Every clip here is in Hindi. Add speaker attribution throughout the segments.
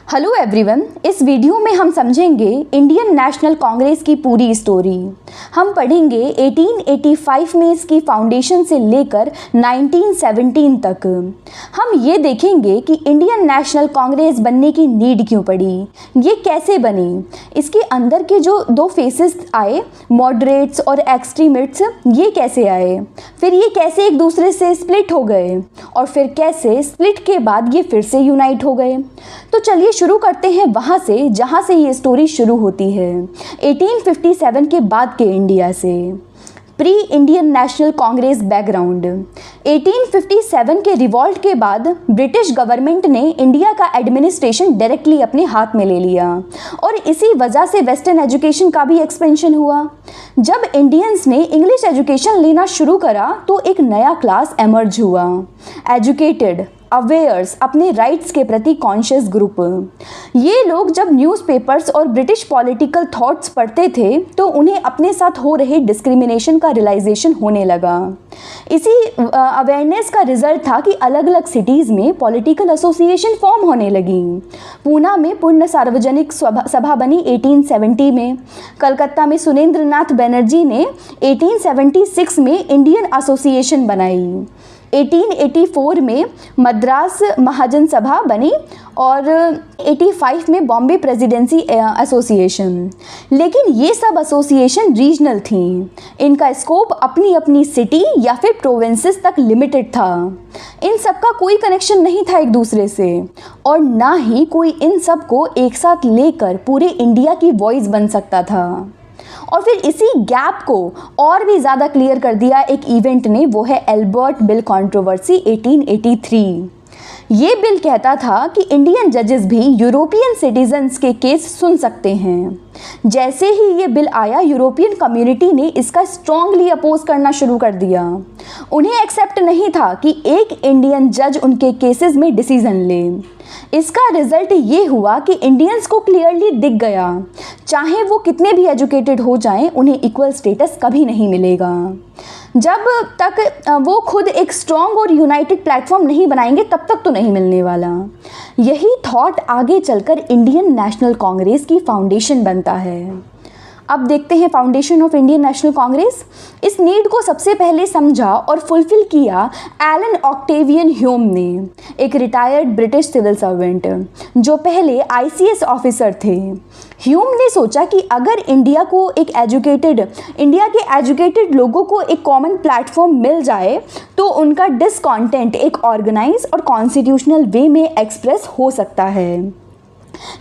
Speaker 1: हेलो एवरीवन, इस वीडियो में हम समझेंगे इंडियन नेशनल कांग्रेस की पूरी स्टोरी। हम पढ़ेंगे 1885 में इसकी फाउंडेशन से लेकर 1917 तक। हम ये देखेंगे कि इंडियन नेशनल कांग्रेस बनने की नीड क्यों पड़ी, ये कैसे बनी, इसके अंदर के जो दो फेसेस आए, मॉडरेट्स और एक्सट्रीमिस्ट्स, ये कैसे आए, फिर ये कैसे एक दूसरे से स्प्लिट हो गए और फिर कैसे स्प्लिट के बाद ये फिर से यूनाइट हो गए। तो चलिए शुरू करते हैं वहाँ से जहाँ से ये स्टोरी शुरू होती है, 1857 के बाद के इंडिया से। Pre Indian national Congress background. 1857 के रिवॉल्ट के बाद ब्रिटिश गवर्नमेंट ने इंडिया का एडमिनिस्ट्रेशन डायरेक्टली अपने हाथ में ले लिया और इसी वजह से वेस्टर्न एजुकेशन का भी एक्सपेंशन हुआ। जब इंडियंस ने इंग्लिश एजुकेशन लेना शुरू करा तो एक नया क्लास एमर्ज हुआ, एजुकेटेड, अवेयर्स, अपने राइट्स के प्रति कॉन्शियस ग्रुप। ये लोग जब न्यूज़पेपर्स और ब्रिटिश पॉलिटिकल थॉट्स पढ़ते थे तो उन्हें अपने साथ हो रहे डिस्क्रिमिनेशन का रियलाइजेशन होने लगा। इसी अवेयरनेस का रिजल्ट था कि अलग अलग सिटीज़ में पॉलिटिकल एसोसिएशन फॉर्म होने लगी। पूना में पूर्ण सार्वजनिक सभा बनी 1870 में। कलकत्ता में सुरेंद्र नाथ बनर्जी ने 1876 में इंडियन एसोसिएशन बनाई। 1884 में मद्रास महाजन सभा बनी और 85 में बॉम्बे प्रेसिडेंसी एसोसिएशन। लेकिन ये सब एसोसिएशन रीजनल थी, इनका स्कोप अपनी अपनी सिटी या फिर प्रोविंसेस तक लिमिटेड था। इन सब का कोई कनेक्शन नहीं था एक दूसरे से और ना ही कोई इन सब को एक साथ लेकर पूरे इंडिया की वॉइस बन सकता था। और फिर इसी गैप को और भी ज़्यादा क्लियर कर दिया एक इवेंट ने, वो है एल्बर्ट बिल कंट्रोवर्सी 1883। ये बिल कहता था कि इंडियन जजेस भी यूरोपियन सिटीजन्स के केस सुन सकते हैं। जैसे ही ये बिल आया, यूरोपियन कम्युनिटी ने इसका स्ट्रांगली अपोज करना शुरू कर दिया। उन्हें एक्सेप्ट नहीं था कि एक इंडियन जज उनके केसेस में डिसीजन ले। इसका रिजल्ट ये हुआ कि इंडियंस को क्लियरली दिख गया, चाहे वो कितने भी एजुकेटेड हो जाएं, उन्हें इक्वल स्टेटस कभी नहीं मिलेगा। जब तक वो खुद एक स्ट्रॉन्ग और यूनाइटेड प्लेटफॉर्म नहीं बनाएंगे तब तक तो नहीं मिलने वाला। यही थॉट आगे चलकर इंडियन नेशनल कांग्रेस की फाउंडेशन बनता है। अब देखते हैं foundation of Indian national Congress. इस नीड को सबसे पहले समझा और फुलफिल किया एलन ऑक्टेवियन ह्यूम ने, एक रिटायर्ड ब्रिटिश सिविल सर्वेंट जो पहले आईसीएस ऑफिसर थे। ह्यूम ने सोचा कि अगर इंडिया के एजुकेटेड लोगों को एक कॉमन प्लेटफॉर्म मिल जाए तो उनका डिसकॉन्टेंट एक ऑर्गेनाइज और कॉन्स्टिट्यूशनल वे में एक्सप्रेस हो सकता है।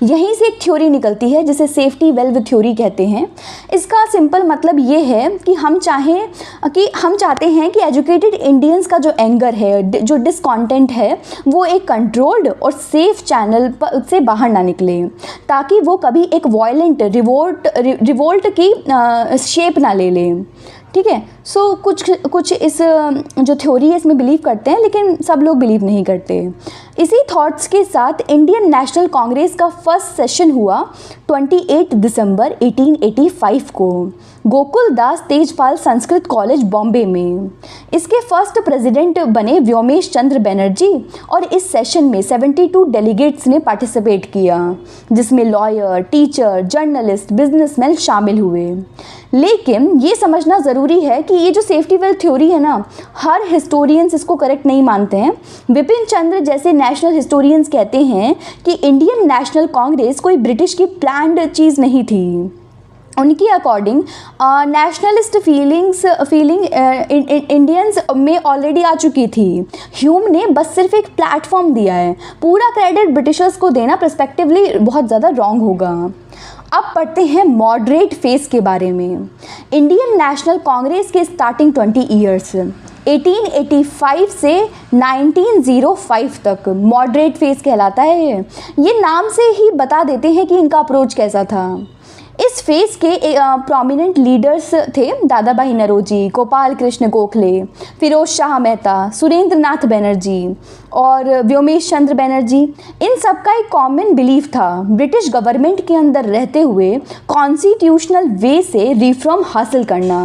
Speaker 1: यहीं से एक थ्योरी निकलती है जिसे सेफ्टी वेल्व थ्योरी कहते हैं। इसका सिंपल मतलब ये है कि हम चाहते हैं कि एजुकेटेड इंडियंस का जो एंगर है, जो डिसकॉन्टेंट है, वो एक कंट्रोल्ड और सेफ चैनल से बाहर ना निकले, ताकि वो कभी एक वॉयलेंट रिवोल्ट की शेप ना ले ले। ठीक है, सो कुछ इस जो थ्योरी है इसमें बिलीव करते हैं, लेकिन सब लोग बिलीव नहीं करते। इसी थॉट्स के साथ इंडियन नेशनल कांग्रेस का फर्स्ट सेशन हुआ 28 दिसंबर 1885 को गोकुल दास तेजपाल संस्कृत कॉलेज बॉम्बे में। इसके फर्स्ट प्रेसिडेंट बने व्योमेश चंद्र बनर्जी और इस सेशन में 72 डेलीगेट्स ने पार्टिसिपेट किया, जिसमें लॉयर, टीचर, जर्नलिस्ट, बिजनेसमैन शामिल हुए। लेकिन ये समझना ज़रूरी है कि ये जो सेफ्टी वेल्व थ्योरी है ना, हर हिस्टोरियंस इसको करेक्ट नहीं मानते हैं। विपिन चंद्र जैसे नेशनल हिस्टोरियंस कहते हैं कि इंडियन नेशनल कांग्रेस कोई ब्रिटिश की प्लान्ड चीज़ नहीं थी। उनकी अकॉर्डिंग नेशनलिस्ट फीलिंग इंडियंस में ऑलरेडी आ चुकी थी। ह्यूम ने बस सिर्फ एक प्लेटफॉर्म दिया है, पूरा क्रेडिट ब्रिटिशर्स को देना पर्सपेक्टिवली बहुत ज़्यादा रॉन्ग होगा। अब पढ़ते हैं मॉडरेट फेस के बारे में। इंडियन नेशनल कांग्रेस के स्टार्टिंग 20 ईयर्स 1885 से 1905 तक मॉडरेट फेस कहलाता है। ये नाम से ही बता देते हैं कि इनका अप्रोच कैसा था। इस फेज के प्रोमिनेंट लीडर्स थे दादा भाई नरोजी, गोपाल कृष्ण गोखले, फिरोज शाह मेहता, सुरेंद्र नाथ बनर्जी और व्योमेश चंद्र बनर्जी। इन सब का एक कॉमन बिलीफ था, ब्रिटिश गवर्नमेंट के अंदर रहते हुए कॉन्स्टिट्यूशनल वे से रिफॉर्म हासिल करना।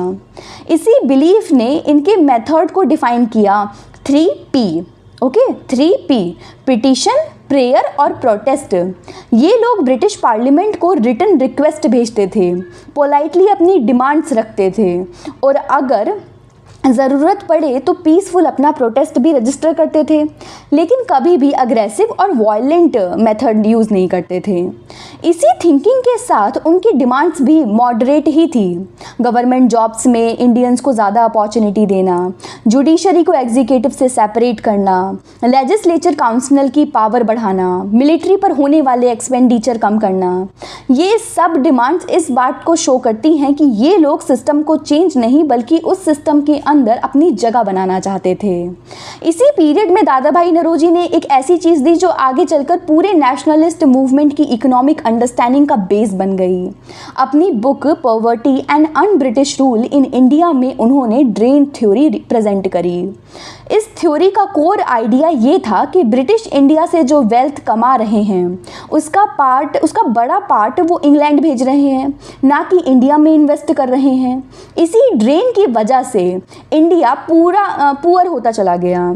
Speaker 1: इसी बिलीफ ने इनके मेथड को डिफाइन किया 3P, okay, 3P, petition, prayer और प्रोटेस्ट। ये लोग ब्रिटिश पार्लियामेंट को रिटन रिक्वेस्ट भेजते थे, पोलाइटली अपनी डिमांड्स रखते थे और अगर ज़रूरत पड़े तो पीसफुल अपना प्रोटेस्ट भी रजिस्टर करते थे, लेकिन कभी भी अग्रेसिव और वायलेंट मेथड यूज़ नहीं करते थे। इसी थिंकिंग के साथ उनकी डिमांड्स भी मॉडरेट ही थी। गवर्नमेंट जॉब्स में इंडियंस को ज़्यादा अपॉर्चुनिटी देना, जुडिशरी को एग्जीक्यूटिव से सेपरेट करना, लेजिस्लेचर काउंसिल की पावर बढ़ाना, मिलिट्री पर होने वाले एक्सपेंडिचर कम करना, ये सब डिमांड्स इस बात को शो करती हैं कि ये लोग सिस्टम को चेंज नहीं बल्कि उस सिस्टम के अंदर अपनी जगह बनाना चाहते थे। इसी पीरियड में दादा भाई नौरोजी ने एक ऐसी चीज़ दी जो आगे चलकर पूरे नेशनलिस्ट मूवमेंट की इकोनॉमिक अंडरस्टैंडिंग का बेस बन गई। अपनी book poverty and un British rule in India में उन्होंने ड्रेन थ्योरी प्रेजेंट करी। इस थ्योरी का कोर आइडिया ये था कि ब्रिटिश इंडिया से जो वेल्थ कमा रहे हैं उसका बड़ा पार्ट वो इंग्लैंड भेज रहे हैं, ना कि इंडिया में इन्वेस्ट कर रहे हैं। इसी ड्रेन की वजह से इंडिया पूरा पुअर होता चला गया,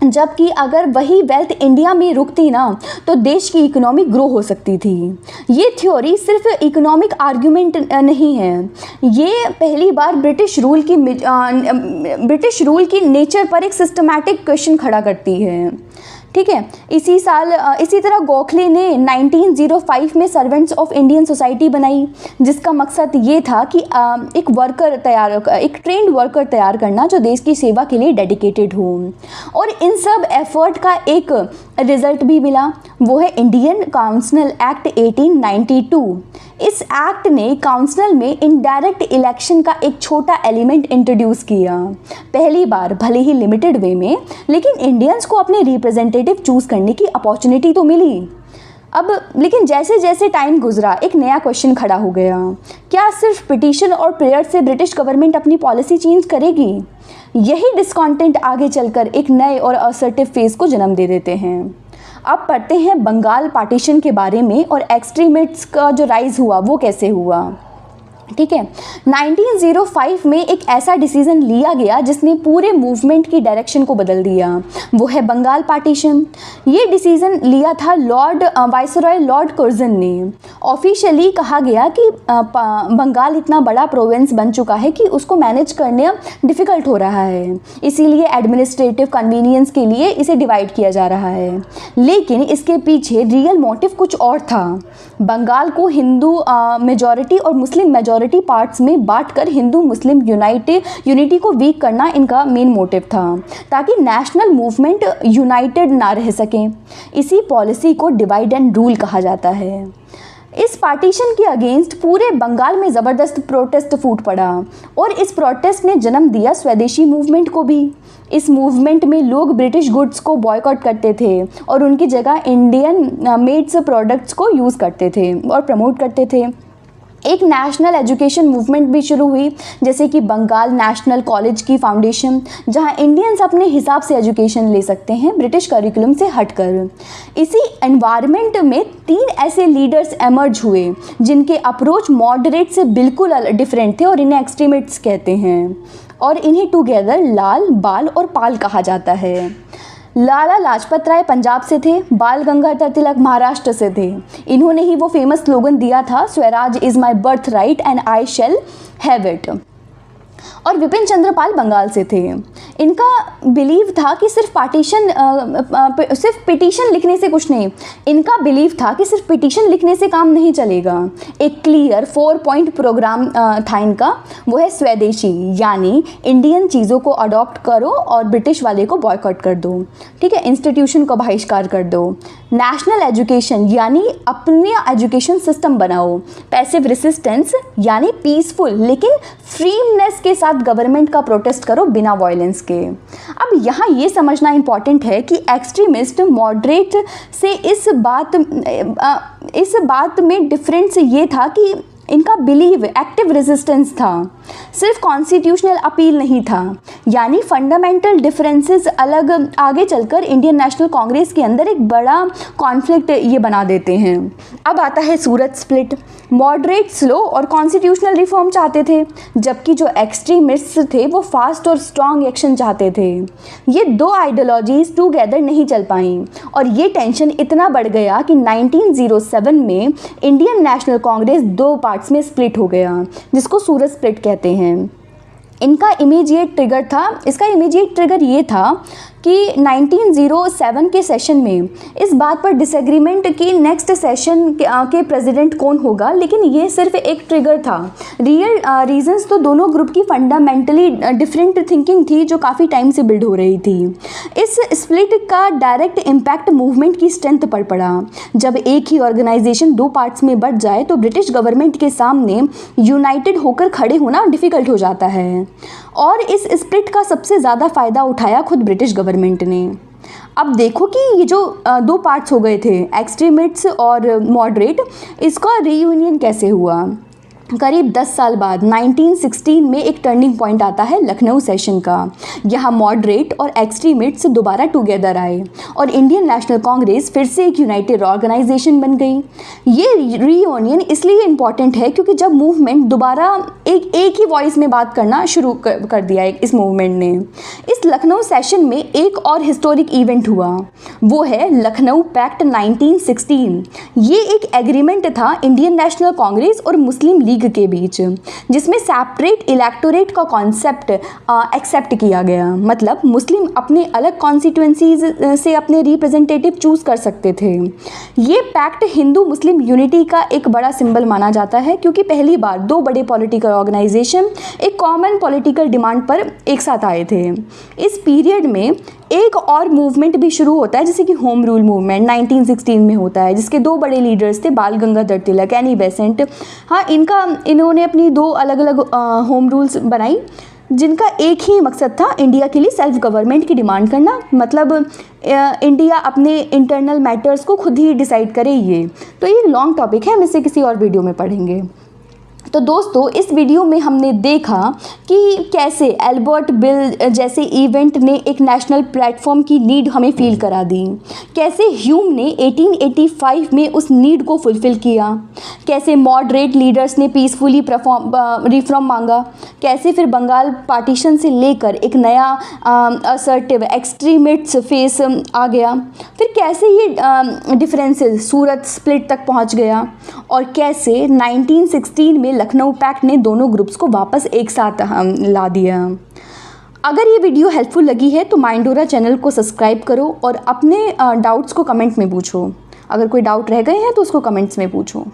Speaker 1: जबकि अगर वही वेल्थ इंडिया में रुकती ना तो देश की इकोनॉमी ग्रो हो सकती थी। ये थ्योरी सिर्फ इकोनॉमिक आर्ग्यूमेंट नहीं है, ये पहली बार ब्रिटिश रूल की नेचर पर एक सिस्टमैटिक क्वेश्चन खड़ा करती है। ठीक है, इसी तरह गोखले ने 1905 में सर्वेंट्स ऑफ इंडियन सोसाइटी बनाई, जिसका मकसद ये था कि एक ट्रेंड वर्कर तैयार करना जो देश की सेवा के लिए डेडिकेटेड हो। और इन सब एफर्ट का एक रिजल्ट भी मिला, वो है इंडियन काउंसिल एक्ट 1892। इस एक्ट ने काउंसिल में इनडायरेक्ट इलेक्शन का एक छोटा एलिमेंट इंट्रोड्यूस किया, पहली बार, भले ही लिमिटेड वे में, लेकिन इंडियंस को अपने रिप्रेजेंटेटिव चूज़ करने की अपॉर्चुनिटी तो मिली। लेकिन जैसे जैसे टाइम गुजरा एक नया क्वेश्चन खड़ा हो गया, क्या सिर्फ पिटीशन और प्रेयर से ब्रिटिश गवर्नमेंट अपनी पॉलिसी चेंज करेगी? यही डिस्कॉन्टेंट आगे चलकर एक नए और असर्टिव फेज को जन्म दे देते हैं। अब पढ़ते हैं बंगाल पार्टीशन के बारे में और एक्सट्रीमिस्ट्स का जो राइज हुआ वो कैसे हुआ। ठीक है, 1905 में एक ऐसा डिसीजन लिया गया जिसने पूरे मूवमेंट की डायरेक्शन को बदल दिया, वो है बंगाल पार्टीशन। ये डिसीजन लिया था वाइसरॉय लॉर्ड कर्जन ने। ऑफिशियली कहा गया कि बंगाल इतना बड़ा प्रोविंस बन चुका है कि उसको मैनेज करना डिफ़िकल्ट हो रहा है, इसीलिए एडमिनिस्ट्रेटिव कन्वीनियंस के लिए इसे डिवाइड किया जा रहा है। लेकिन इसके पीछे रियल मोटिव कुछ और था। बंगाल को हिंदू मेजॉरिटी और मुस्लिम मेजॉरिटी पार्ट्स में बांटकर हिंदू मुस्लिम यूनिटी को वीक करना इनका मेन मोटिव था, ताकि नेशनल मूवमेंट यूनाइटेड ना रह सकें। इसी पॉलिसी को डिवाइड एंड रूल कहा जाता है। इस पार्टीशन के अगेंस्ट पूरे बंगाल में ज़बरदस्त प्रोटेस्ट फूट पड़ा और इस प्रोटेस्ट ने जन्म दिया स्वदेशी मूवमेंट को भी। इस मूवमेंट में लोग ब्रिटिश गुड्स को बॉयकॉट करते थे और उनकी जगह इंडियन मेड्स प्रोडक्ट्स को यूज़ करते थे और प्रमोट करते थे। एक नेशनल एजुकेशन मूवमेंट भी शुरू हुई, जैसे कि बंगाल नेशनल कॉलेज की फाउंडेशन, जहां इंडियंस अपने हिसाब से एजुकेशन ले सकते हैं ब्रिटिश करिकुलम से हटकर। इसी एनवायरनमेंट में 3 ऐसे लीडर्स एमर्ज हुए जिनके अप्रोच मॉडरेट से बिल्कुल डिफरेंट थे और इन्हें एक्सट्रीमिस्ट्स कहते हैं, और इन्हें टुगेदर लाल, बाल और पाल कहा जाता है। लाला लाजपत राय पंजाब से थे, बाल गंगाधर तिलक महाराष्ट्र से थे। इन्होंने ही वो फेमस स्लोगन दिया था, Swaraj is my birth right and I shall have it. और विपिन चंद्र पाल बंगाल से थे। इनका बिलीव था कि सिर्फ पिटीशन लिखने से कुछ नहीं, इनका बिलीव था कि सिर्फ पिटीशन लिखने से काम नहीं चलेगा। एक क्लियर 4 पॉइंट प्रोग्राम था इनका, वो है स्वदेशी, यानी इंडियन चीज़ों को अडॉप्ट करो और ब्रिटिश वाले को बॉयकॉट कर दो। ठीक है, इंस्टीट्यूशन को बहिष्कार कर दो। नेशनल एजुकेशन, यानी अपने एजुकेशन सिस्टम बनाओ। पैसिव रेसिस्टेंस, यानी पीसफुल लेकिन फ्रीनेस के साथ गवर्नमेंट का प्रोटेस्ट करो बिना वायलेंस के। अब यहाँ ये समझना इम्पॉर्टेंट है कि एक्सट्रीमिस्ट मॉडरेट से इस बात में डिफरेंस ये था कि इनका बिलीव एक्टिव रेजिस्टेंस था, सिर्फ कॉन्स्टिट्यूशनल अपील नहीं था, यानी फंडामेंटल डिफरेंसेस अलग आगे चलकर इंडियन नेशनल कांग्रेस के अंदर एक बड़ा कॉन्फ्लिक्ट ये बना देते हैं। अब आता है सूरत स्प्लिट। मॉडरेट, स्लो और कॉन्स्टिट्यूशनल रिफॉर्म चाहते थे, जबकि जो एक्सट्रीमिस्ट्स थे वो फास्ट और स्ट्रॉन्ग एक्शन चाहते थे। ये दो आइडियोलॉजीज टुगेदर नहीं चल पाई और ये टेंशन इतना बढ़ गया कि 1907 में इंडियन नेशनल कांग्रेस दो पार्ट्स में स्प्लिट हो गया, जिसको सूरत स्प्लिट कहते हैं। इसका इमीडिएट ट्रिगर ये था कि 1907 के सेशन में इस बात पर डिसएग्रीमेंट कि नेक्स्ट सेशन के प्रेसिडेंट कौन होगा, लेकिन ये सिर्फ एक ट्रिगर था। रियल रीजंस तो दोनों ग्रुप की फंडामेंटली डिफरेंट थिंकिंग थी जो काफ़ी टाइम से बिल्ड हो रही थी। इस स्प्लिट का डायरेक्ट इम्पैक्ट मूवमेंट की स्ट्रेंथ पर पड़ा। जब एक ही ऑर्गेनाइजेशन दो पार्ट्स में बट जाए तो ब्रिटिश गवर्नमेंट के सामने यूनाइटेड होकर खड़े होना डिफ़िकल्ट हो जाता है, और इस स्प्लिट का सबसे ज़्यादा फ़ायदा उठाया खुद ब्रिटिश गवर्नमेंट ने। अब देखो कि ये जो दो पार्ट्स हो गए थे, एक्सट्रीमिस्ट्स और मॉडरेट, इसका रीयूनियन कैसे हुआ। करीब 10 साल बाद 1916 में एक टर्निंग पॉइंट आता है लखनऊ सेशन का। यहाँ मॉडरेट और एक्सट्रीमिस्ट्स दोबारा टुगेदर आए और इंडियन नेशनल कांग्रेस फिर से एक यूनाइटेड ऑर्गेनाइजेशन बन गई। ये रीयूनियन इसलिए इम्पॉर्टेंट है क्योंकि जब मूवमेंट दोबारा एक ही वॉइस में बात करना शुरू कर दिया इस मूवमेंट ने। इस लखनऊ सेशन में एक और हिस्टोरिक इवेंट हुआ, वो है लखनऊ पैक्ट 1916। ये एक एग्रीमेंट था इंडियन नेशनल कांग्रेस और मुस्लिम लीग के बीच, जिसमें सेपरेट इलेक्टोरेट का कॉन्सेप्ट एक्सेप्ट किया गया। मतलब मुस्लिम अपने अलग कॉन्स्टिट्यूएंसीज से अपने रिप्रेजेंटेटिव चूज कर सकते थे। ये पैक्ट हिंदू मुस्लिम यूनिटी का एक बड़ा सिंबल माना जाता है, क्योंकि पहली बार दो बड़े पॉलिटिकल ऑर्गेनाइजेशन एक कॉमन पॉलिटिकल डिमांड पर एक साथ आए थे। इस पीरियड में एक और मूवमेंट भी शुरू होता है, जैसे कि होम रूल मूवमेंट 1916 में होता है, जिसके दो बड़े लीडर्स थे, बाल गंगाधर तिलक, एनी बेसेंट। हाँ, इन्होंने अपनी दो अलग अलग होम रूल्स बनाई, जिनका एक ही मकसद था इंडिया के लिए सेल्फ गवर्नमेंट की डिमांड करना। मतलब इंडिया अपने इंटरनल मैटर्स को खुद ही डिसाइड करे। ये तो ये लॉन्ग टॉपिक है, हम इसे किसी और वीडियो में पढ़ेंगे। तो दोस्तों, इस वीडियो में हमने देखा कि कैसे एल्बर्ट बिल जैसे इवेंट ने एक नेशनल प्लेटफॉर्म की नीड हमें फील करा दी, कैसे ह्यूम ने 1885 में उस नीड को फुलफ़िल किया, कैसे मॉडरेट लीडर्स ने पीसफुली रिफॉर्म मांगा, कैसे फिर बंगाल पार्टीशन से लेकर एक नया असर्टिव एक्सट्रीमिस्ट फेस आ गया, फिर कैसे ये डिफरेंसेस सूरत स्प्लिट तक पहुंच गया, और कैसे 1916 में लखनऊ पैक्ट ने दोनों ग्रुप्स को वापस एक साथ ला दिया। अगर ये वीडियो हेल्पफुल लगी है तो माइंडोरा चैनल को सब्सक्राइब करो और अपने डाउट्स को कमेंट में पूछो। अगर कोई डाउट रह गए हैं तो उसको कमेंट्स में पूछो।